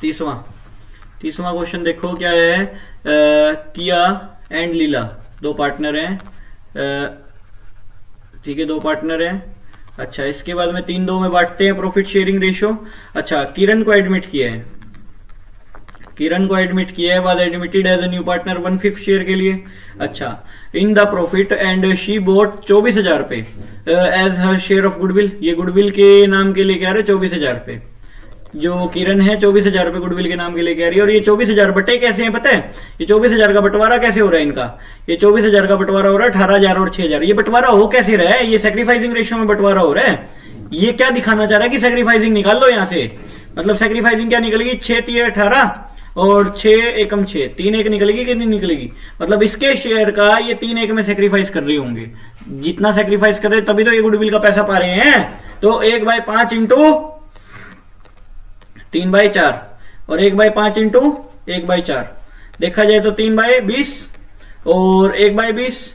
30वां question देखो क्या है। किया एंड लीला दो पार्टनर हैं। ठीक है, दो पार्टनर हैं। अच्छा, इसके बाद में 3-2 में बांटते हैं प्रॉफिट शेयरिंग रेशियो। अच्छा, किरण को एडमिट किया है, was admitted as a new partner 1/5 share के लिए। अच्छा, in the profit and she bought 24,000 पे as her share of goodwill. ये गुडविल के नाम के लेके आ रहे 24,000 पे। जो किरण है 24,000 रुपए गुडविल के नाम के लेके आ रही है। और ये 24,000 बटे कैसे हैं पता है? ये 24,000 का बंटवारा कैसे हो रहा है इनका? ये 24,000 का बंटवारा हो रहा है 18,000 और 6,000। ये बंटवारा हो कैसे रहा है? ये सैक्रिफाइसिंग रेशियो में बंटवारा हो रहा है। ये क्या दिखाना चाह रहा है कि सैक्रिफाइसिंग निकाल लो यहां से। मतलब सैक्रिफाइसिंग क्या निकलेगी? 6×3 18 और 6×1 3 1 निकलेगी कि नहीं निकलेगी? मतलब इसके शेयर का ये 3 1 में सेक्रीफाइस कर रहे होंगे। जितना सेक्रीफाइस कर रहे तभी तो ये गुडविल का पैसा पा रहे हैं। तो 1/5 इंटू 3/4 और 1/5 इंटू 1/4 देखा जाए तो 3/20 और 1/20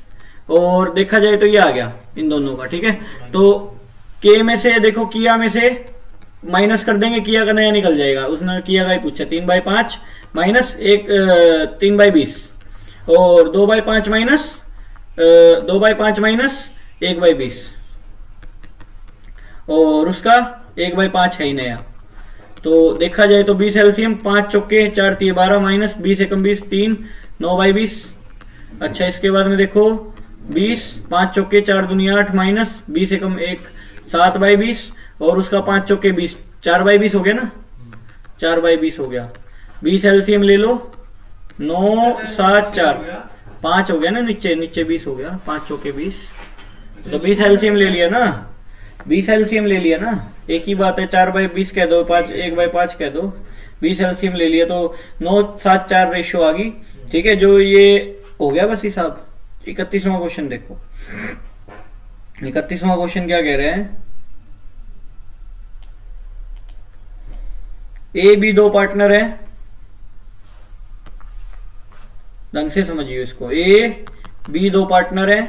और देखा जाए तो ये आ गया इन दोनों का। ठीक है, तो के में से देखो, किया में से माइनस कर देंगे, किया का नया निकल जाएगा। उसने किया का ही पूछा। 3/5 माइनस 3/20 और 2/5 माइनस 2/5 माइनस 1/20 और उसका 1/5 है ही नया। तो देखा जाए तो 20 एलसीएम 5 चौके 4 3 12 माइनस 20 एकम 20 3 9/20। अच्छा, इसके बाद में देखो 20 5 चौके 4 दूनी 8 माइनस 20 एकम 1 7/20 और उसका 5 चौके 20 4/20 हो गया ना, 4/20 हो गया। 20 एलसीएम ले लो 9 7 4 5 हो गया ना, नीचे 20 हो गया, 5 चौके 20। तो 20 एलसीएम ले लिया ना, 20 एलसीएम ले लिया ना, एक ही बात है। 4/20 कह दो, 1/5 कह दो, 20 एलसीएम ले लिया तो 9 7 4 रेशियो आ गई। ठीक है, जो ये हो गया बस हिसाब। 31वां क्वेश्चन देखो। 31वां क्वेश्चन क्या कह रहे हैं? ए बी दो पार्टनर है, ढंग से समझिए इसको। ए बी दो पार्टनर है,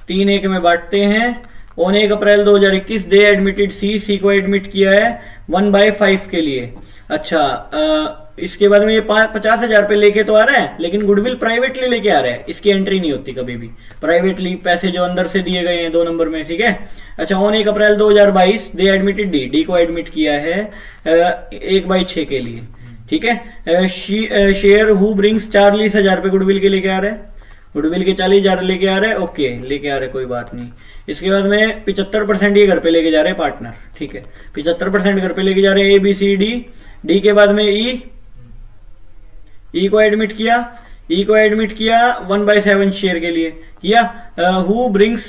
3 1 में बांटते हैं। ऑन 1 अप्रैल 2021 दे एडमिटेड सी को एडमिट किया है 1/5 के लिए। अच्छा, इसके बाद में ये 50,000 पे लेके तो आ रहा है, लेकिन गुडविल प्राइवेटली लेके आ रहा है, इसकी एंट्री नहीं होती कभी भी। प्राइवेटली पैसे जो अंदर से दिए गए हैं 2 नंबर में। ठीक है, अच्छा, on 1 April 2022 they admitted D को एडमिट किया है 1/6 के लिए। ठीक है, शेयर हु ब्रिंग्स 40,000 पे गुडविल के लेके आ रहा है, गुडविल के 40,000 लेके आ रहे हैं। ओके, लेके आ रहे, कोई बात नहीं। इसके बाद में 75% ये घर पे लेके जा रहे हैं पार्टनर। ठीक है, 75% घर पे लेके जा रहे हैं। ए बी सी डी के बाद में ई को एडमिट किया, 1/7 शेयर के लिए किया। हु ब्रिंग्स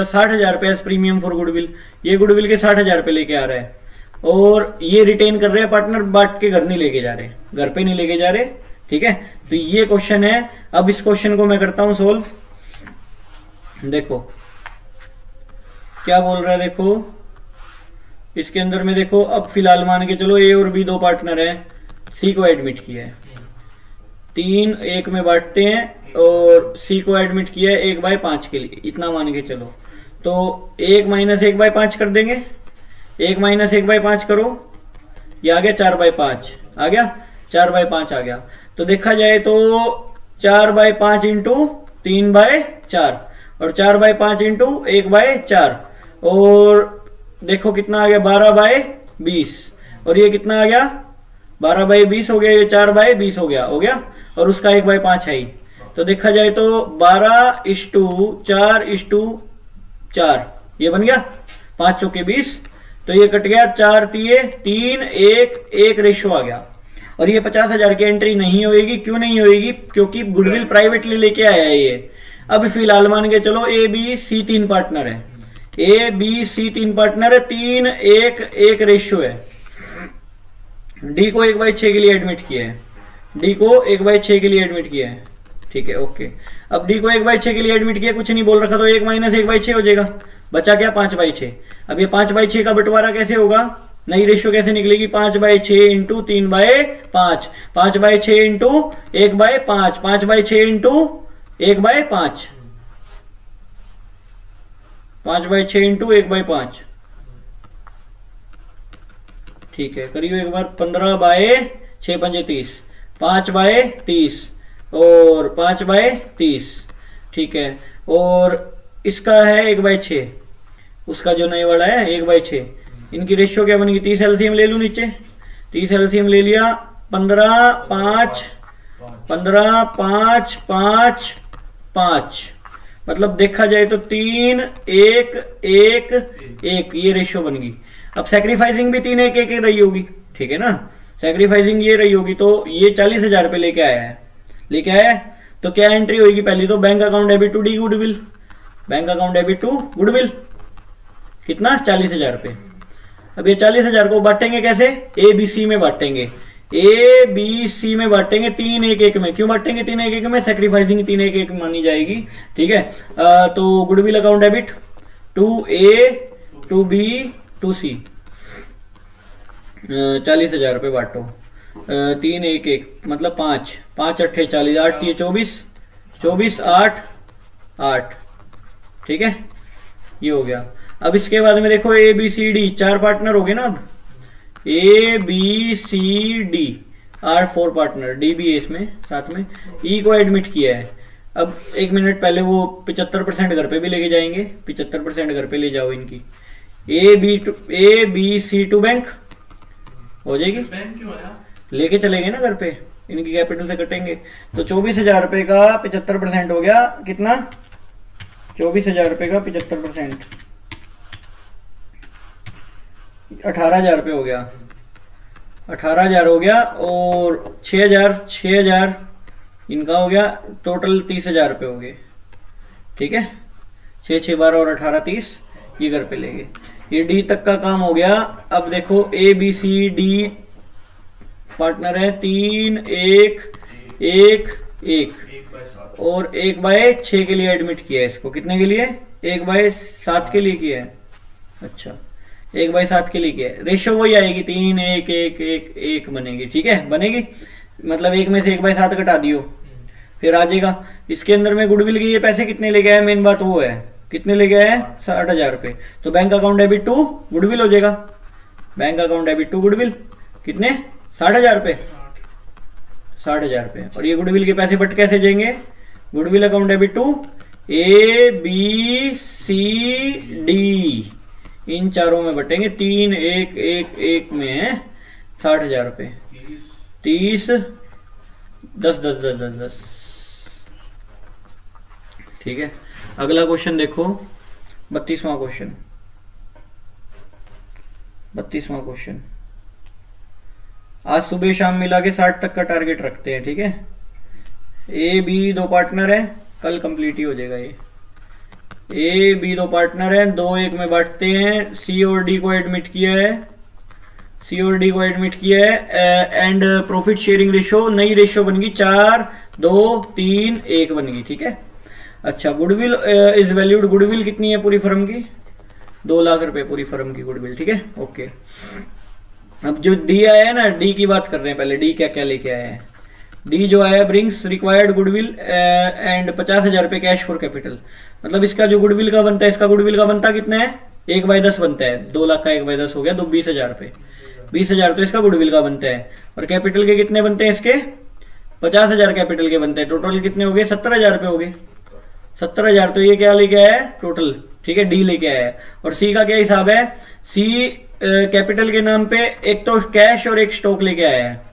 60,000 पे एज प्रीमियम फॉर गुडविल, ये गुडविल के 60,000 पे लेके आ रहा है और ये रिटेन कर रहे हैं पार्टनर, बांट के घर नहीं लेके जा रहे, घर पे नहीं लेके जा रहे। ठीक है, तो ये क्वेश्चन है। अब इस क्वेश्चन को मैं करता हूं सोल्व। देखो क्या बोल रहा है, देखो इसके अंदर में देखो। अब फिलहाल मान के चलो ए और बी दो पार्टनर है, सी को एडमिट किया है, 3 1 में बांटते हैं और सी को एडमिट किया है 1/5 के लिए, इतना मान के चलो। तो 1 माइनस 1/5 कर देंगे, 1 माइनस 1/5 करो, ये आ गया 4/5 आ गया, 4/5 आ गया। तो देखा जाए तो 4/5 इंटू 3/4 और 4/5 इंटू 1/4 और देखो कितना आ गया 12/20 और ये कितना आ गया 12/20 हो गया, ये 4/20 हो गया और उसका 1/5 है ही। तो देखा जाए तो 12:4:4 ये बन गया, 5 चौके 20। तो ये कट गया, 4 3 1 रेशियो आ गया। और ये 50,000 की एंट्री नहीं होगी। क्यों नहीं होगी? क्योंकि गुडविल प्राइवेटली लेके आया है ये। अब फिलहाल मान के चलो ए बी सी 3 पार्टनर है, ए बी सी 3 पार्टनर है, 3 1 रेशियो है। डी को 1/6 के लिए एडमिट किया है, डी को 1/6 के लिए एडमिट किया है। ठीक है, ओके। अब डी को 1/6 के लिए एडमिट किया, कुछ नहीं बोल रखा, तो 1 माइनस 1/6 हो जाएगा, बचा क्या 5/6। अब ये 5/6 का बंटवारा कैसे होगा, नई रेशियो कैसे निकलेगी? 5/6 इंटू 3/5, 5/6 इंटू 1/5, 5/6 इंटू 1/5, 5/6 इंटू 1/5। ठीक है, करिए एक बार, 15/6 6 पंजे 30, 5/30 और 5/30, ठीक है। और इसका है 1/6, उसका जो नए वाला है 1/6। इनकी रेशियो क्या बनेगी? 30 एलसीएम ले लूं नीचे, 30 एलसीएम ले लिया, 15 5 15 5 5 5, मतलब देखा जाए तो 3 1 1 1, ये रेशियो बन गई। अब सैक्रिफाइसिंग भी 3 1 1 रही होगी, ठीक है ना, सैक्रिफाइसिंग ये रही होगी, तो ये 40,000 रुपये लेके आया है, लेके आया है। तो क्या एंट्री होगी? पहली तो bank account debit to the goodwill, bank account debit to goodwill, कितना? 40,000 रुपये। अब ये 40,000 को बांटेंगे कैसे? ए बी सी में बांटेंगे, ए बी सी में बांटेंगे 3 1 1 में। क्यों बांटेंगे 3 1 1 में? सैक्रिफाइसिंग 3 1 1 मानी जाएगी, ठीक है। तो goodwill account debit to A to B to C, 40,000 रुपये बांटो, 3 1 1 मतलब 5 5 8 40, 8 ये 24 24 8 8, ठीक है, ये हो गया। अब इसके बाद में देखो A B C D, 4 partner हो गए ना। अब A B C D are 4 partner, D भी है इसमें साथ में, ई को एडमिट किया है। अब 1 मिनट पहले वो 75% घर पे भी लेके जाएंगे, 75% घर पे ले जाओ इनकी। A B C to bank हो जाएगी, बैंक क्यों आया? लेके चलेंगे ना घर पे, इनकी कैपिटल से कटेंगे। तो 24,000 रुपए का 75% हो गया, कितना? 24,000 रुपए का 75%, 18,000 रुपये हो गया, 18,000 हो गया। और 6,000 इनका हो गया, टोटल 30,000 रुपये हो गए, ठीक है। 6 6 12 और 18 30, ये घर पे ले गए। ये डी तक का काम हो गया। अब देखो A B C D partner है, 3 1 1 1 और 1/6 के लिए एडमिट किया है इसको। कितने के लिए? 1/7 के लिए किया है। अच्छा, 1/7 के लिए किया है। रेशियो वही आएगी, 3 1 1 1 1 बनेगी, ठीक है, बनेगी। मतलब 1 में से 1/7 घटा दियो, फिर आ जाएगा। इसके अंदर में गुडविल के ये पैसे कितने ले गया है, मेन बात वो है, कितने ले गया है? 60,000 रुपये। तो bank account debit to goodwill हो जाएगा, bank account debit to goodwill, कितने? 60,000 रुपये, 60,000 रुपये। और ये गुडविल के पैसे बट कैसे जाएंगे? Goodwill account debit to A B C D, इन चारों में बटेंगे, 3 1 1 1 में 60,000 रुपये, 30 10 10 10 10 10, ठीक है। अगला क्वेश्चन देखो, 32वां क्वेश्चन, 32वां क्वेश्चन। आज सुबह शाम मिला के 60 तक का टारगेट रखते हैं, ठीक है। ए बी 2 पार्टनर है, कल कंप्लीट ही हो जाएगा ये। ए बी 2 पार्टनर है, 2 1 में बांटते हैं। सी और डी को एडमिट किया है, सी और डी को एडमिट किया है। एंड प्रॉफिट शेयरिंग रेशियो, नई रेशियो बन गई 4 2 3 1 बन गई, ठीक है। अच्छा, गुडविल इज वैल्यूड, गुडविल कितनी है पूरी फर्म की? 2 लाख रुपए पूरी फर्म की गुडविल, ठीक है, ओके। अब जो डी आया है ना, डी की बात कर रहे हैं पहले। डी क्या क्या लेके आया है? डी जो आया, ब्रिंग्स रिक्वायर्ड गुडविल एंड 50,000 रुपए कैश फॉर कैपिटल। मतलब इसका जो गुडविल का बनता है, इसका गुडविल का बनता कितना है? 1/10 बनता है। 2 लाख का 1/10 हो गया, तो 20,000 रुपए, 20,000 तो इसका गुडविल का बनता है। और कैपिटल के कितने बनते हैं इसके? 50,000 कैपिटल के बनते हैं। टोटल कितने हो गए? 70,000 रुपए हो गए, 70,000। तो ये क्या लेके आया है टोटल, ठीक है, डी लेके आया है। और सी का क्या हिसाब है? सी कैपिटल के नाम पे एक तो कैश और एक स्टॉक लेके आया है।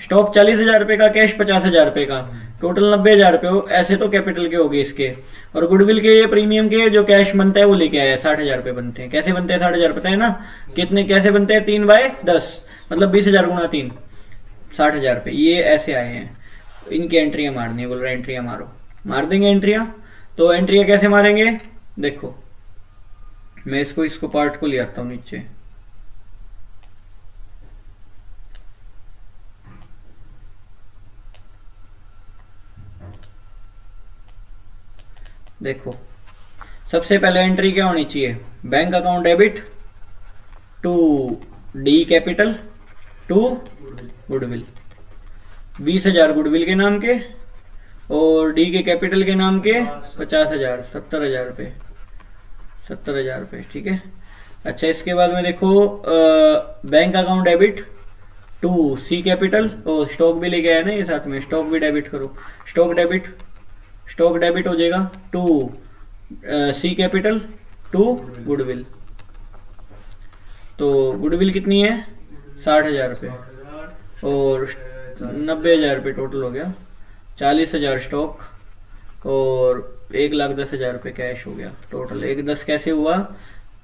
स्टॉक 40,000 रुपए का, कैश 50,000 रुपए का, टोटल 90,000 रुपए हो। ऐसे तो कैपिटल के हो गए इसके। और गुडविल के प्रीमियम के जो कैश बनता है वो लेके आया है, 60,000 रुपए बनते हैं। कैसे बनते हैं 60,000? पता है ना कितने, कैसे बनते हैं? 3/10, मतलब 20,000 गुणा 3, 60,000 रुपए। ये ऐसे आए हैं। इनकी एंट्रियां मारनी है, बोल रहे एंट्रियां मारो, मार देंगे एंट्रियां। तो एंट्रियां कैसे मारेंगे? देखो, मैं इसको पार्ट को ले आता हूं नीचे। देखो, सबसे पहले एंट्री क्या होनी चाहिए? Bank account debit to D capital to goodwill, 20,000 goodwill के नाम के और डी के कैपिटल के नाम के 50,000, 70,000 रुपये, 70,000 रुपये, ठीक है। अच्छा, इसके बाद में देखो bank account debit to C capital, ओ स्टॉक भी लेके आया ना ये साथ में, स्टॉक भी डेबिट करो, स्टॉक डेबिट हो जाएगा to C capital to goodwill. तो गुडविल कितनी है 60,000 रुपये और 90,000 रुपये टोटल हो गया, 40,000 स्टॉक और 1,10,000 रुपये कैश हो गया टोटल। 1,10 कैसे हुआ,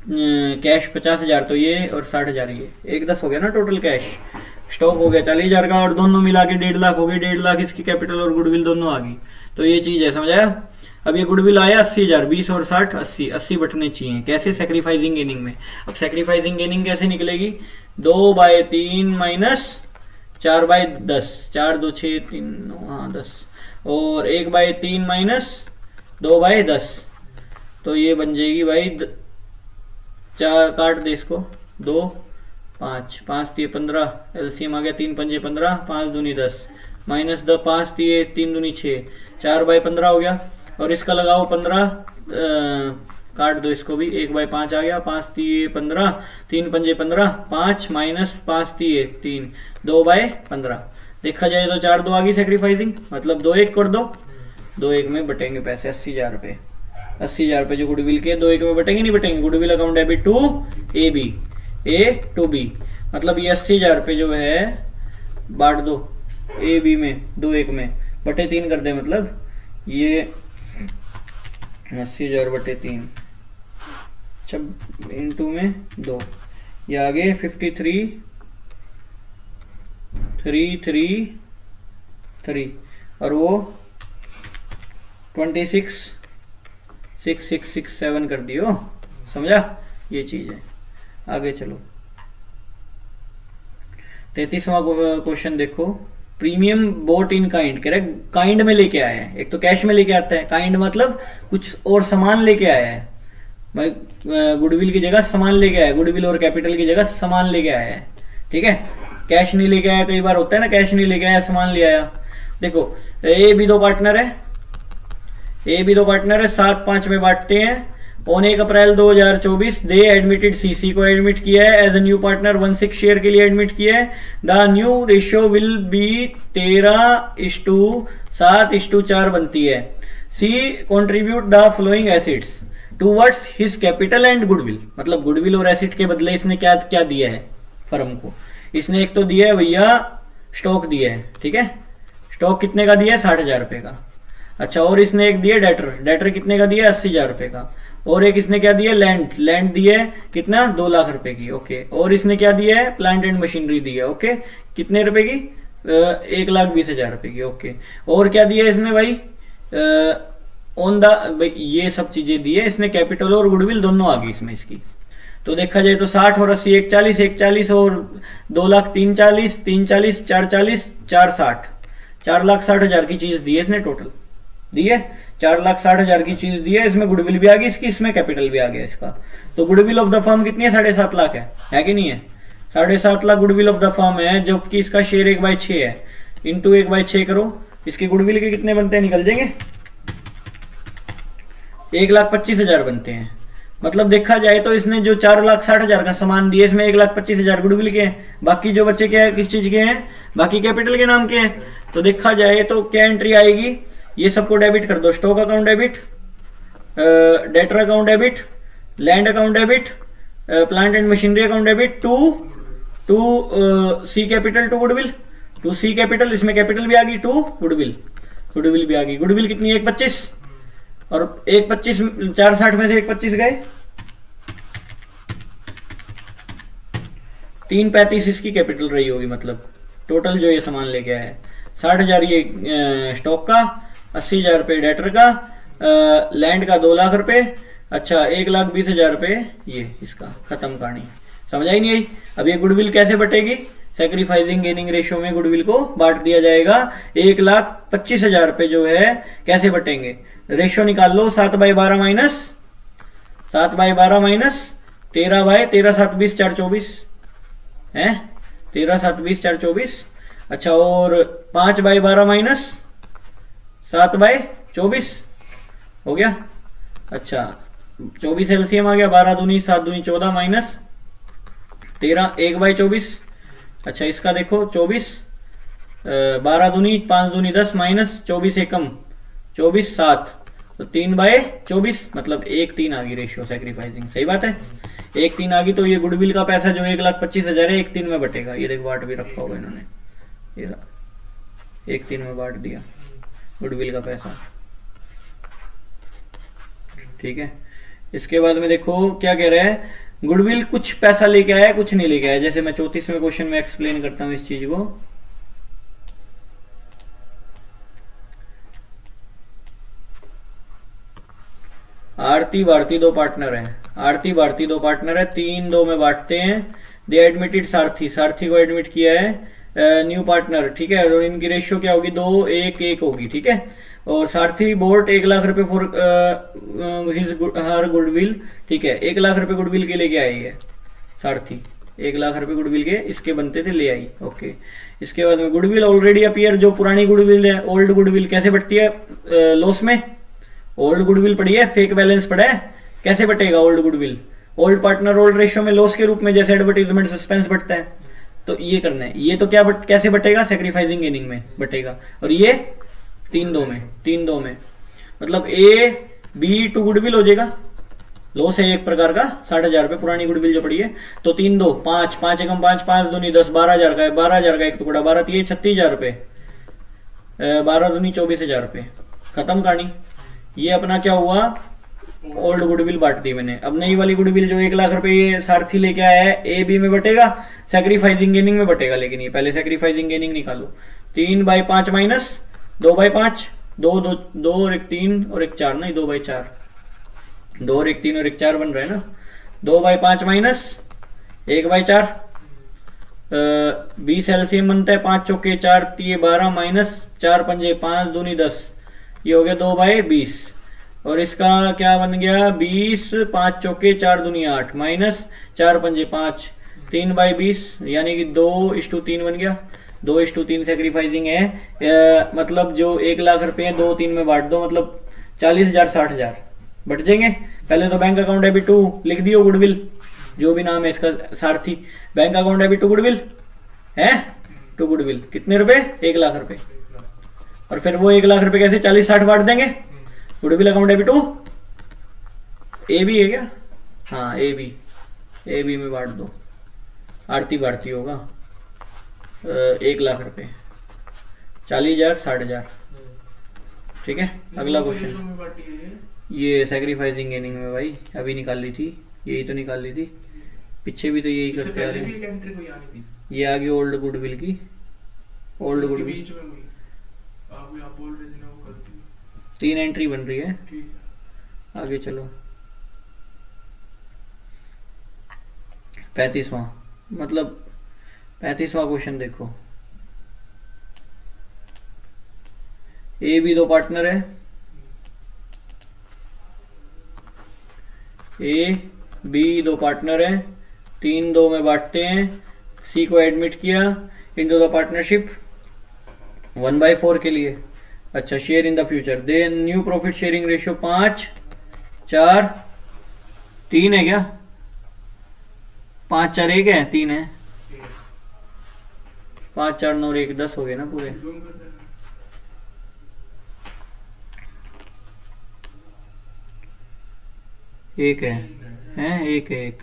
कैश 50,000 तो ये और 60,000 ये, 1,10 हो गया ना टोटल कैश। स्टॉक हो गया 40,000 का और दोनों मिला के 1.5 लाख हो गई, 1.5 लाख इसकी कैपिटल और गुडविल दोनों आ गई। तो ये चीज है, समझाया। अब ये गुडविल आया 80,000, 20 और 60 80, 80 बटने चाहिए। कैसे, सेक्रीफाइसिंग गेनिंग में। अब सेक्रीफाइसिंग गेनिंग कैसे निकलेगी, 2/3 माइनस 4/10, 4 2 6 3 9 हाँ 10 और 1/3 माइनस 2/10, तो ये बन जाएगी भाई 4 काट दे इसको, 2 5 5 दिए 15, एलसीएम आ गया 3 पंजे 15, 5 दूनी 10 माइनस 5 दिए 3 दूनी 6, 4/15 हो गया। और इसका लगाओ 15, काट दो इसको भी, 1/5 आ गया, 5 दिए 15, 3 पंजे 15, 5 माइनस 5 दिए 3, 2/15। देखा जाए तो 4 2 आ गई सेक्रीफाइसिंग, मतलब 2 1 कर दो, 2 1 में बटेंगे पैसे 80,000 रुपये। 80,000 रुपये जो गुडविल के 2 1 में बटेंगे, नहीं बटेंगे। Goodwill account debit to A to B, मतलब ये 80,000 रुपये जो है बांट दो ए बी में, 2 1 में बटे 3 कर दे, मतलब ये 80,000 बटे 3 इंटू में 2, ये आगे 53,333 और वो 26,667 कर दियो, समझा। ये चीज है। आगे चलो 33वां क्वेश्चन देखो, प्रीमियम बोट इन काइंड, कह रहे काइंड में लेके आया है। एक तो कैश में लेके आता है, काइंड मतलब कुछ और सामान लेके आया है भाई, गुडविल की जगह सामान लेके आया, गुडविल और कैपिटल की जगह सामान लेके आया है, ठीक है। कैश नहीं लेके आया, कई बार होता है ना, कैश नहीं लेके आया सामान ले आया। देखो ए बी दो पार्टनर है, 7-5 में बांटते हैं। ऑन 1 अप्रैल 2024 दे एडमिटेड सी को एडमिट किया है as a new partner, 1/6 share के लिए एडमिट किया है। The new ratio will be 13:7:4 बनती है। C contribute the following assets towards his capital and goodwill, मतलब गुडविल और एसिड के बदले इसने क्या क्या दिया है फर्म को। इसने एक तो दिया है भैया स्टॉक दिया है, ठीक है। स्टॉक कितने का दिया है 60,000 रुपए का। अच्छा, और इसने एक दिया डेटर कितने का दिया 80,000 रुपए का। और एक इसने क्या दिया लैंड दिया है कितना 2 लाख रुपए की, ओके। और इसने क्या दिया है प्लांट एंड मशीनरी दी है, ओके। कितने रुपए की 1,20,000 रुपए की, ओके। और क्या दिया इसने भाई ऑन द, ये सब चीजें दी है इसने, कैपिटल और गुडविल दोनों आ गई इसमें इसकी। तो देखा जाए तो 60 और 80 140 और 2 लाख 340 440 460 4,60,000 की चीज दी है इसने, टोटल दी है 4,60,000 की चीज दी है। इसमें गुडविल भी आ गई इसकी, इसमें कैपिटल भी आ गया इसका। तो गुडविल ऑफ द फर्म कितनी है 7.5 लाख है कि नहीं है। 7.5 lakh goodwill of the firm है, जबकि इसका शेयर 1/6 है। इंटू 1/6 करो, इसके गुडविल के कितने बनते हैं निकल जाएंगे 1,25,000 बनते हैं। मतलब देखा जाए तो इसने जो 4,60,000 का सामान दिया, इसमें 1,25,000 गुडविल के हैं, बाकी जो बच्चे क्या है किस चीज के हैं, बाकी कैपिटल के नाम के हैं। तो देखा जाए तो क्या एंट्री आएगी, ये सबको डेबिट कर दो। Stock account debit, debtor account debit, land account debit, plant and machinery account debit to C capital to goodwill, to C capital, इसमें कैपिटल भी आ गई, टू गुडविल भी आ गई। गुडविल कितनी है 1,25 और 1,25 460 में से 1,25 गए, 3,35 इसकी कैपिटल रही होगी। मतलब टोटल जो ये सामान लेके आया है 60,000 ये स्टॉक का, 80,000 रुपये डेटर का, लैंड का 2 लाख रुपए, अच्छा 1,20,000 रुपये ये इसका। खत्म कहानी, समझ आई नहीं आई। अब ये गुडविल कैसे बटेगी, सैक्रिफाइसिंग गेनिंग रेशियो में गुडविल को बांट दिया जाएगा। 1,25,000 रुपये जो है कैसे बटेंगे, रेशियो निकाल लो। 7/12 माइनस 13/13 7 20 4 24 है, 13 7 20 4 24। अच्छा, और 5/12 माइनस 7/24 हो गया। अच्छा 24 एलसीएम आ गया, 12 दूनी 7 दूनी 14 माइनस 13 1/24, अच्छा इसका देखो 24, 12 दूनी 5 दूनी 10 माइनस 24 एकम 24 7, तो 3/24 मतलब 1:3 आ गई रेशियो सैक्रिफाइसिंग। सही बात है, 1:3 आ गई। तो ये गुडविल का पैसा जो 1,25,000 है 1:3 में बटेगा। ये देखो बांट भी रखा होगा इन्होंने, ये 1:3 में बांट दिया गुडविल का पैसा। ठीक है, इसके बाद में देखो क्या कह रहा है, गुडविल कुछ पैसा लेके आया कुछ नहीं लेके आया। जैसे मैं 34वें क्वेश्चन में एक्सप्लेन करता हूं इस चीज को। आरती भारती दो पार्टनर हैं, आरती भारती दो पार्टनर है, 3-2 में बांटते हैं। दे एडमिटेड सारथी, सारथी को एडमिट किया है न्यू पार्टनर। ठीक है, और इनकी रेशियो क्या होगी, 2:1:1 होगी। ठीक है, और सारथी बोर्ड 1 लाख रुपए फॉर हर गुडविल। ठीक है, 1 लाख रुपए गुडविल के लेके आई है सारथी, 1 लाख रुपए गुडविल के इसके बनते थे, ले आई। ओके, इसके बाद में गुडविल ऑलरेडी अपीयर, जो पुरानी गुडविल है, ओल्ड गुडविल कैसे बढ़ती है लॉस में। ओल्ड गुडविल पड़ी है, फेक बैलेंस पड़ा है, कैसे बटेगा old goodwill, old partner old ratio में लॉस के रूप में, जैसे एडवर्टाइजमेंट सस्पेंस बढ़ता है। तो ये करना है, ये तो क्या कैसे बटेगा, सैक्रिफाइसिंग गेनिंग में बटेगा। और ये 3-2 में, 3-2 में मतलब A-B टू गुडविल हो जाएगा। लॉस है एक प्रकार का 60,000 रुपए पुरानी गुडविल जो पड़ी है। तो 3-2 5, 5 एकम 5, 5 दूनी 10, 12,000 का है, 12,000 का एक टुकड़ा, 12 3 36,000 रुपए, 12 दूनी 24,000 रुपए, खत्म कहानी। ये अपना क्या हुआ, ओल्ड गुडविल बांट दी मैंने। अब नई वाली गुडविल जो 1 लाख रुपए ये सारथी लेके आया है, A-B में बटेगा, सैक्रिफाइसिंग गेनिंग में बटेगा। लेकिन ये पहले सैक्रिफाइसिंग गेनिंग निकालो, 3/5 माइनस 2/5, 2 और 1 3 और 1 4, नहीं 2/4, 2 और 1 3 और 1 4 बन रहा है ना। 2/5 माइनस 1/4, 20 एलसीएम बनता है, 5 चौके 4 3 12 माइनस 4 पंजे 5 दूनी 10, ये हो गया 2/20। और इसका क्या बन गया, 20 5 चौके 4 दूनी 8 माइनस 4 पंजे 5, 3/20 यानी कि 2:3 बन गया। 2:3 सैक्रिफाइसिंग है। मतलब जो 1 लाख रुपए 2-3 में बांट दो, मतलब 40,000 60,000 बट जाएंगे। पहले तो बैंक अकाउंट डेबिट टू लिख दियो गुडविल, जो भी नाम है इसका Sarathi, bank account debit to goodwill है, टू गुडविल कितने रुपए, 1 लाख रुपए। और फिर वो 1 लाख रुपए कैसे 40-60 बांट देंगे, goodwill account debit to A-B है क्या, हाँ A-B में बांट दो। आरती भारती होगा 1 लाख रुपए, 40,000 60,000। ठीक है, अगला क्वेश्चन। ये सैक्रिफाइसिंग गेनिंग में भाई अभी निकाल ली थी, यही तो निकाल ली थी, पीछे भी तो यही करते आ रहे हैं। ये आ गई ओल्ड गुडविल की, ओल्ड गुडविल 3 एंट्री बन रही है। आगे चलो, 35वां, मतलब 35वां क्वेश्चन देखो। A-B दो पार्टनर है, A-B दो पार्टनर है, 3-2 में बांटते हैं। C को एडमिट किया इनटू द पार्टनरशिप 1/4 के लिए। अच्छा, share in the future, they knew profit sharing ratio 5-4-3 है क्या, 5-4-1 है, 3 है, 5-4-9-1 10 हो गए ना पूरे। एक है एक है, एक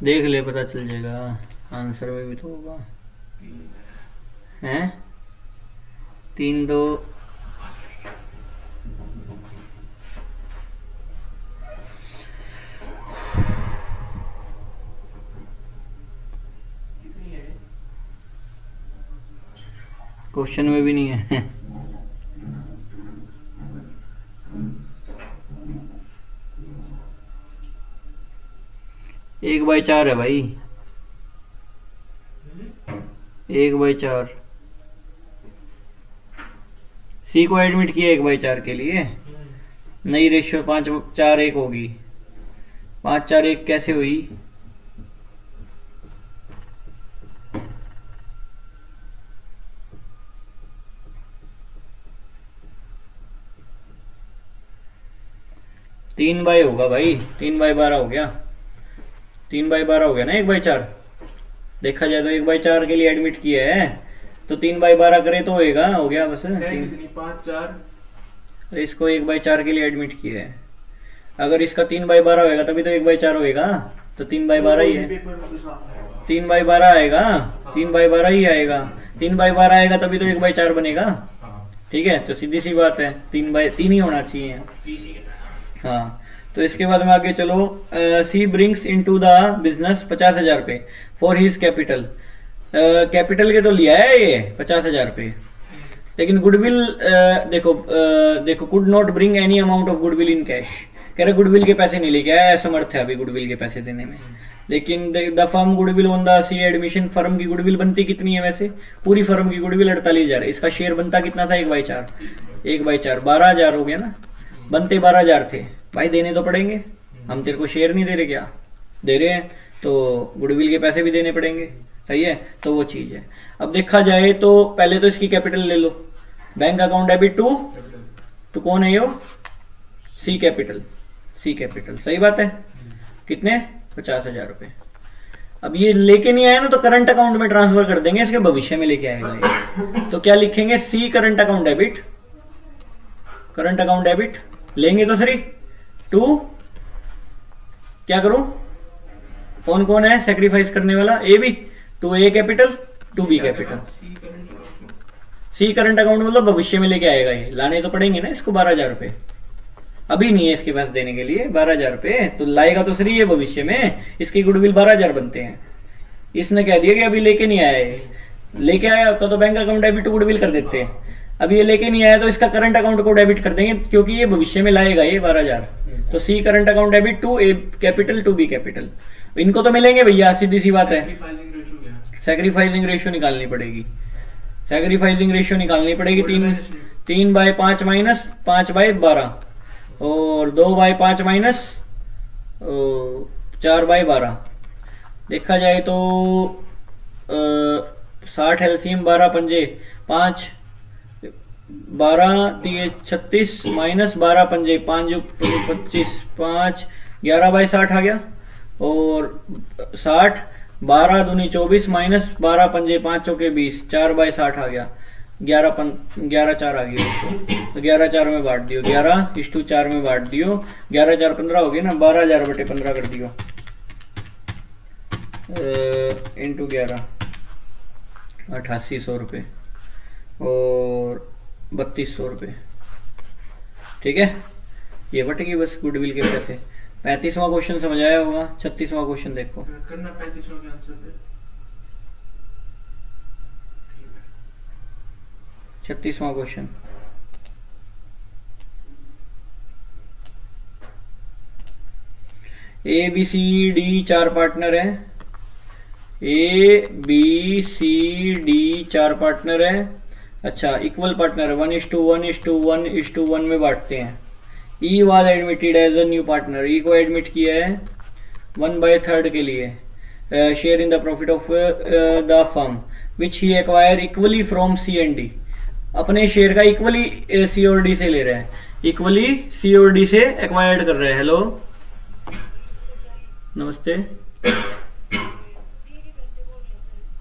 देख ले पता चल जाएगा, आंसर में भी तो होगा। हैं 3-2 क्वेश्चन में भी नहीं है। 1/4 है भाई, 1/4। सी को एडमिट किया 1/4 के लिए, नई रेशियो 5-4-1 होगी। 5-4-1 कैसे हुई, तीन बाय होगा भाई, 3/12 हो गया। 3/12 हो गया ना 1/4। देखा जाए तो 1/4 के लिए एडमिट किया है, तो 3/12 करे तो होएगा, हो गया बस। कितनी 5 4 अरे इसको 1/4 के लिए एडमिट किया है, अगर इसका 3/12 होएगा तभी तो 1/4 होएगा, तो 3/12 ही है। 3/12 आएगा, 3/12 ही आएगा, 3/12 आएगा तभी तो 1/4 बनेगा। ठीक है, तो सीधी सी बात है 3/3 ही होना चाहिए। हाँ, तो इसके बाद में आगे चलो। सी ब्रिंग्स इनटू द बिजनेस 50,000 पे फॉर हिज कैपिटल। कैपिटल के तो लिया है ये 50,000 पे, लेकिन गुडविल देखो could not bring any amount of goodwill in cash. कह रहे गुडविल के पैसे नहीं लेके आया, असमर्थ है अभी गुडविल के पैसे देने में। लेकिन the firm goodwill on the C admission, firm की गुडविल बनती कितनी है वैसे? पूरी फर्म की गुडविल 48,000 है, इसका शेयर बनता कितना था? 1/4, 1/4 12,000 हो गया ना, बनते 12,000 थे भाई, देने तो पड़ेंगे, हम तेरे को शेयर नहीं दे रहे क्या? दे रहे हैं, तो गुडविल के पैसे भी देने पड़ेंगे, सही है, तो वो चीज है। अब देखा जाए तो पहले तो इसकी कैपिटल ले लो, बैंक अकाउंट डेबिट टू कौन है यो? सी कैपिटल, सी कैपिटल, सही बात है। कितने? 50,000 रुपए। अब ये लेके नहीं आया ना, तो करंट अकाउंट में ट्रांसफर कर देंगे, इसके भविष्य में लेके आएगा ये। तो क्या लिखेंगे? C current account debit, current account debit लेंगे तो सही टू, क्या करूं, कौन कौन है सेक्रीफाइस करने वाला? A B, to A capital to B capital. C current account मतलब भविष्य में लेके आएगा ये, लाने तो पड़ेंगे ना इसको 12,000 रुपए, अभी नहीं है इसके पास देने के लिए 12,000 रुपए, तो लाएगा तो सही है भविष्य में, इसकी गुडविल 12,000 बनते हैं। इसने कह दिया कि अभी लेके नहीं आया है, लेके आया होता तो bank account debit to goodwill कर देते हैं, अभी ये लेके नहीं आया तो इसका करंट अकाउंट को डेबिट कर देंगे, क्योंकि ये भविष्य में लाएगा ये 12,000। तो C current account debit to A capital to B capital, इनको तो मिलेंगे भैया, सीधी सी बात है। सैक्रिफाइसिंग रेशियो निकालनी पड़ेगी, सैक्रिफाइसिंग रेशियो निकालनी पड़ेगी। 3/5 माइनस 5/12 और 2/5 माइनस 4/12। देखा जाए तो 60 एलसीएम 12 पंजे 5, 12 3 36 माइनस 12 पंजे 5 25 5 11/60 आ गया, और 60 12 दूनी 24 माइनस 12 पंजे 5 चौके 20 4/60 आ गया, 11 4 आ गया, तो 11 4 में बांट दियो, 11:4 में बांट दियो, 11 4 15 हो गया ना, 12,000/15 कर दियो इंटू 11, 8800 रुपये और 3200 रुपये। ठीक है, ये बटेगी बस गुडविल के पैसे। 35वां क्वेश्चन समझ आया होगा। 36वां क्वेश्चन देखो, करना 35वां के आंसर पे। 36वां question, A B C D 4 partner है, A B C D 4 partner है। अच्छा, इक्वल पार्टनर है, 1:1:1:1:1 में बांटते हैं। E was admitted as a new partner, E को एडमिट किया है 1/3 के लिए, share in the profit of the firm which he acquire equally from C and D. अपने शेयर का इक्वली सी और डी से ले रहे हैं, इक्वली सी और डी से एक्वायर्ड कर रहे हैं। हेलो नमस्ते,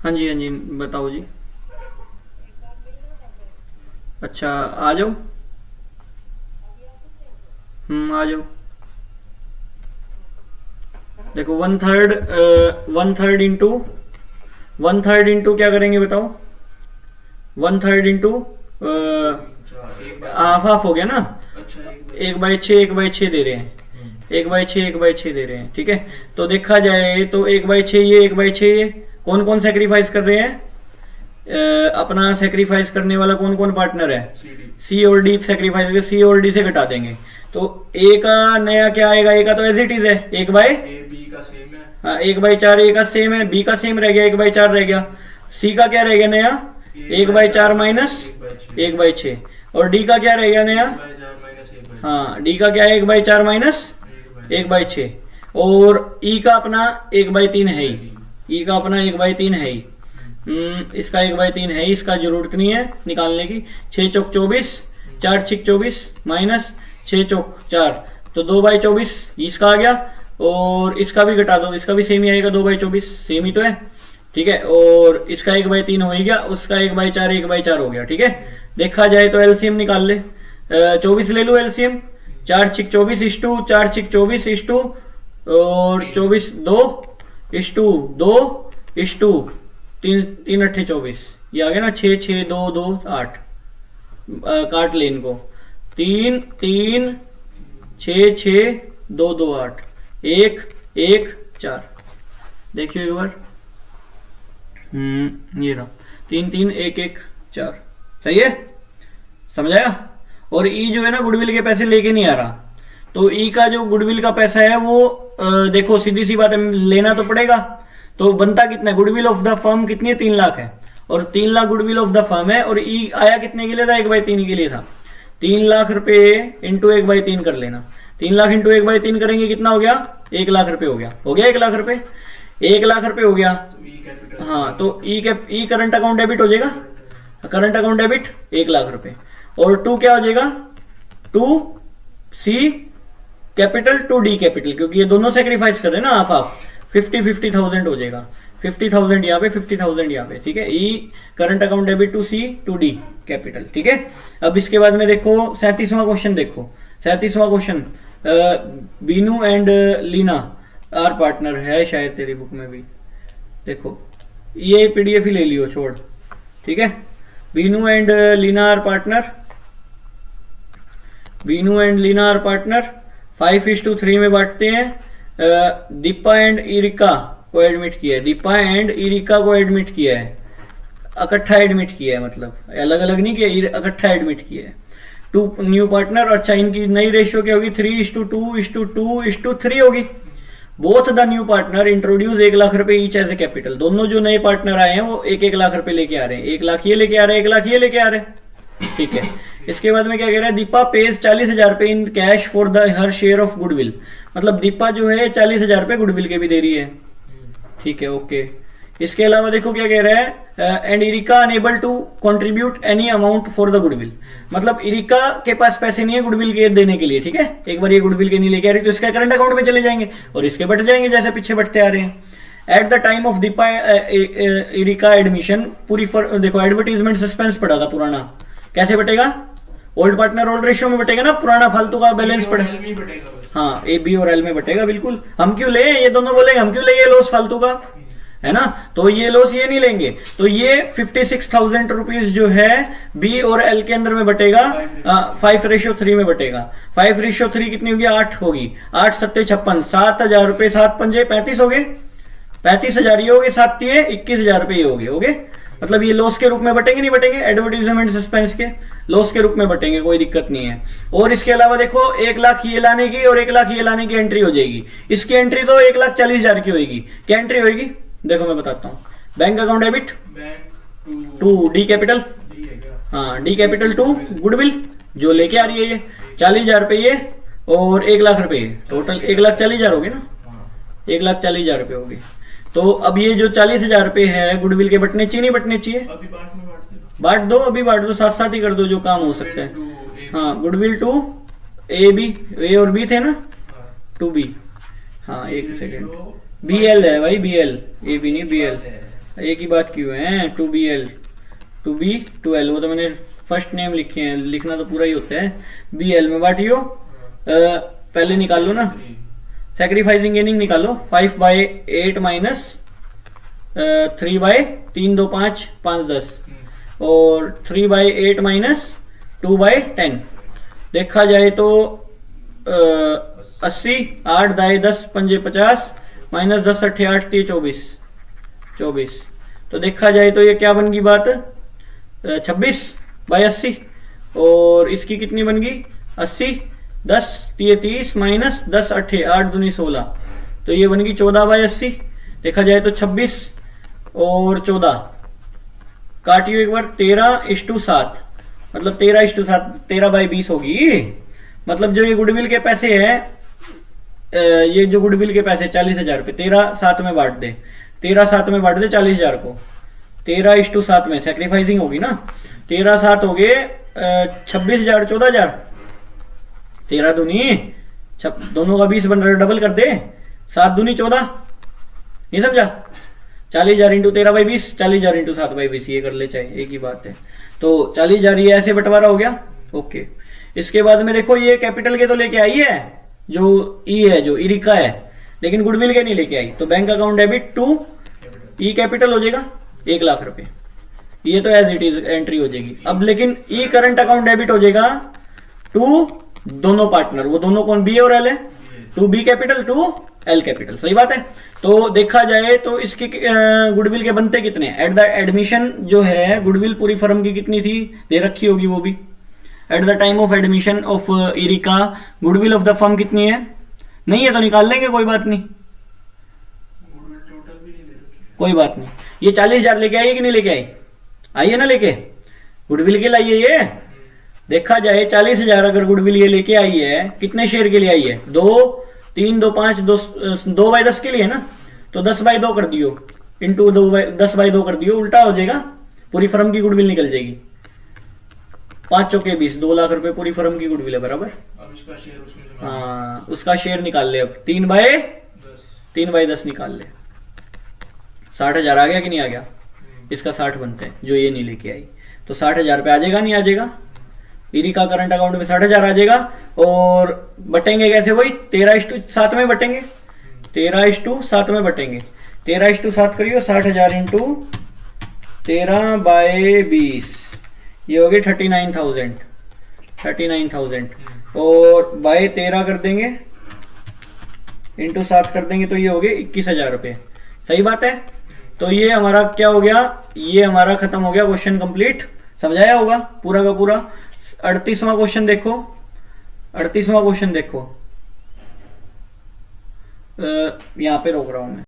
हाँ जी हाँ जी बताओ जी। अच्छा आ जाओ, आ जाओ। देखो 1/3 इंटू क्या करेंगे बताओ? 1/3 इंटू हाफ हो गया ना। 1/6 1/6 दे रहे हैं, 1/6 1/6 दे रहे हैं। ठीक है, तो देखा जाए तो 1/6 ये 1/6 ये कौन कौन सेक्रीफाइस कर रहे हैं? अपना सेक्रीफाइस करने वाला कौन कौन पार्टनर है? सी और डी सेक्रीफाइस करके सी और डी से घटा देंगे, तो ए का नया क्या आएगा? ए का तो एज इट इज है, 1/4 का सेम है। हाँ 1/4 ए का सेम है, बी का सेम रह गया 1/4 रह गया, सी का क्या रह गया नया? 1/4 माइनस 1/6, और डी का क्या रह गया नया? हाँ डी का क्या है? 1/4 माइनस 1/6, और ई का अपना 1/3 है ही, ई का अपना 1/3 है ही, इसका 1/3 है, इसका जरूरत नहीं है निकालने की। 6 चौक 24, 4 6 24 माइनस 6 चौक 4, तो 2/24 इसका आ गया, और इसका भी घटा दो, इसका भी सेम ही आएगा 2/24, सेम ही तो है, ठीक है। और इसका 1/3 हो ही गया, उसका 1/4 1/4 हो गया, ठीक है। देखा जाए तो एलसीएम निकाल ले, 24 ले लो एलसीएम, 4 6 24 इस्टू 4 6 24 इस्टू और 24 2 इस्टू 2 इस्टू 3 3 8 24, ये आ गया ना 6 6 2 2 8, काट ले इनको, 3 3 6 6 2 2 8 1 1 4, देखियो एक बार, ये रहा 3 3 1 1 4, सही है, समझाया। और ई जो है ना गुडविल के पैसे लेके नहीं आ रहा, तो ई का जो गुडविल का पैसा है वो देखो सीधी सी बात है, लेना तो पड़ेगा। तो बनता कितना है, गुडविल ऑफ द फर्म कितनी है, 3 लाख है, और 3 lakh goodwill of the firm है, और ई आया कितने के लिए था, 1/3 के लिए था। 3 लाख रुपए इंटू 1/3 कर लेना, 3 लाख इंटू 1/3 करेंगे कितना हो गया, 1 लाख रुपए हो गया, 1 लाख रुपए, 1 लाख रुपए हो गया। हाँ, तो ई करंट अकाउंट डेबिट हो जाएगा, करंट अकाउंट डेबिट 1 लाख रुपए, और 2 क्या हो जाएगा, 2 सी कैपिटल 2 डी कैपिटल, क्योंकि ये दोनों सेक्रीफाइस कर रहे हैं ना, हाफ हाफ, 50,000 हो जाएगा, 50,000 यहाँ पे 50,000 यहाँ पे, ठीक है। E current account debit to C to D capital, ठीक है। अब इसके बाद में देखो 37वां क्वेश्चन, देखो 37वां question, Beenu and Leena are partner है शायद तेरी बुक में भी, देखो ये पीडीएफ ही ले लियो छोड़, ठीक है। Binu and Leena are partner, Binu and Leena are partner, 5:3 में बांटते हैं। दीपा एंड इरिका को एडमिट किया है, दीपा एंड इरिका को एडमिट किया है, इकट्ठा एडमिट किया है, मतलब अलग अलग नहीं किया, इकट्ठा एडमिट किया है। 2 न्यू पार्टनर, अच्छा इनकी नई रेशियो क्या होगी, 3:2:2:3 होगी। Both the new partner introduce 1 lakh रुपए ईच एज ए कैपिटल, दोनों जो नए पार्टनर आए हैं वो 1 लाख रुपए लेके आ रहे हैं, 1 लाख ये लेके आ रहे हैं, 1 लाख ये लेके आ रहे हैं, ठीक है। इसके बाद में क्या कह रहा है, दीपा पेज 40,000 रुपए in cash for the her share of goodwill, मतलब दीपा जो है 40,000 रुपए गुडविल के भी दे रही है, ठीक है, ओके। इसके अलावा देखो क्या कह रहा है, and Erika unable to contribute any amount for the goodwill, मतलब इरिका के पास पैसे नहीं है गुडविल के देने के लिए, ठीक है। एक बार ये गुडविल के नहीं लेके आ रही तो इसका करंट अकाउंट में चले जाएंगे और इसके बट जाएंगे जैसे पीछे बढ़ते आ रहे हैं। At the time of Deepa Erika admission, पूरी देखो एडवर्टीजमेंट सस्पेंस पड़ा था पुराना, कैसे बटेगा, ओल्ड पार्टनर ओल्ड रेशियो में बटेगा ना, पुराना फालतू का बैलेंस पड़ेगा, हाँ ए बी और एल में बटेगा, बिल्कुल। हम क्यों ले, ये दोनों बोलेंगे हम क्यों ले ये लॉस फालतू का, है ना, तो ये लॉस ये नहीं लेंगे, तो ये 56,000 रुपीज जो है बी और एल के अंदर में बटेगा, 5:3 में बटेगा। 5:3 कितनी होगी, 8 होगी, 8 7 56, 7,000 रुपए, 7 पंजे 35 हो गए, 35,000 ये हो गए, 7 ये 21,000 रुपए ये हो गए, हो गए, मतलब ये लॉस के रूप में बटेंगे नहीं बटेंगे, एडवर्टीजमेंट सस्पेंस के लॉस के रूप में बटेंगे, कोई दिक्कत नहीं है। और इसके अलावा देखो 1 लाख ये लाने की और 1 लाख ये लाने की एंट्री हो जाएगी, इसकी एंट्री तो 1,40,000 की होगी, क्या एंट्री होगी देखो मैं बताता हूँ, bank account debit to D capital, हाँ डी कैपिटल टू गुडविल जो लेके आ रही है ये 40,000 रुपए ये और 1 लाख रुपए, टोटल 1,40,000 हो गए ना, 1,40,000 रुपए हो गए। तो अब ये जो 40,000 रुपए है गुडविल के बटने चाहिए नहीं बटने चाहिए, बांट दो, अभी बांट दो, साथ साथ ही कर दो जो काम हो सकता है। हाँ गुडविल टू ए बी, ए और बी थे ना, टू बी, हाँ एक सेकेंड, बी एल है भाई, बी एल, ए बी नहीं बी एल, एक ही बात क्यों है, to B L to B to L, वो तो मैंने फर्स्ट नेम लिखे हैं, लिखना तो पूरा ही होता है। बी एल में बांटियो, पहले निकाल लो ना, सैक्रिफाइसिंग गेनिंग निकालो, 5/8 माइनस 3/3 2 5 5 10 और 3/8 माइनस 2/10, देखा जाए तो 80, 8 दाए 10 पंजे 50 माइनस 10 8 8 24, तो देखा जाए तो ये क्या बन गई बात, 26/80 और इसकी कितनी बन गई 80, 10 30 माइनस 10 8 8 दूनी 16, तो ये बन गई 14/80। देखा जाए तो 26 और 14 काटियो एक बार, 13:7, मतलब 13:7, 13/20 होगी। मतलब जो ये गुडविल के पैसे है, ये जो गुडविल के पैसे 40,000 रुपए 13/7 में बांट दे, 13/7 में बांट दे 40,000 को, 13:7 में सैक्रिफाइसिंग होगी ना, 13/7 हो गए 26,000 14,000, 13 दूनी दोनों का 20 बन रहा है, डबल कर दे, 7 दूनी 14, नहीं समझा? 40,000 इंटू 13/20, 40,000 इंटू 7/20, ये कर ले चाहे, एक ही बात है। तो 40,000 ये ऐसे बंटवारा हो गया, ओके। इसके बाद में देखो ये कैपिटल के तो लेके आई है, जो ई है, जो इरिका है, लेकिन गुडविल के नहीं लेके आई, तो bank account debit to E capital हो जाएगा 1 लाख रुपए, ये तो एज इट इज एंट्री हो जाएगी। अब लेकिन ई करंट अकाउंट डेबिट हो जाएगा टू दोनों पार्टनर, वो दोनों कौन, बी और एल है, to B capital to L capital, सही बात है। तो देखा जाए तो इसके गुडविल के बनते कितने, एट द एडमिशन जो है गुडविल पूरी फर्म की कितनी थी, दे रखी होगी वो भी। At the time of admission of Erika goodwill of the firm कितनी है, नहीं है तो निकाल लेंगे, कोई बात नहीं, टोटल भी नहीं दे रखी। कोई बात नहीं। ये 40,000 लेके आई है कि नहीं लेके आई, आई है ना लेके, गुडविल के लिए ये देखा जाए 40,000 अगर गुडविल ये लेके आई है, कितने शेयर के लिए आई है, 2, 3, 2, 5, 2/10 के लिए ना, तो 10/2 कर दियो, इंटू 10/2 कर दियो, उल्टा हो जाएगा, पूरी फर्म की गुडविल निकल जाएगी। 5 चौके 20, 2 लाख रुपए पूरी फर्म की गुडविल है, बराबर। अब इसका शेयर उसमें जमा हाँ, उसका शेयर निकाल ले, अब 3/10 निकाल ले, 60,000 आ गया कि नहीं आ गया, इसका 60 बनते हैं, जो ये नहीं लेके आई, तो 60,000 पे आ जाएगा, नहीं आ जाएगा, इरिका करंट अकाउंट में 60,000 आ जाएगा। और बटेंगे कैसे, वही 13:7 में बटेंगे, 13:7 में बटेंगे, 13:7 करियो, 60,000 इंटू 13/20, ये हो गई 39,000, और बाय 13 कर देंगे, इंटू 7 कर देंगे, तो ये हो गए 21,000 रुपए, सही बात है। तो ये हमारा क्या हो गया, ये हमारा खत्म हो गया, क्वेश्चन कंप्लीट, समझाया होगा पूरा का पूरा। 38वां क्वेश्चन देखो, 38वां क्वेश्चन देखो, यहाँ पे रोक रहा हूं मैं।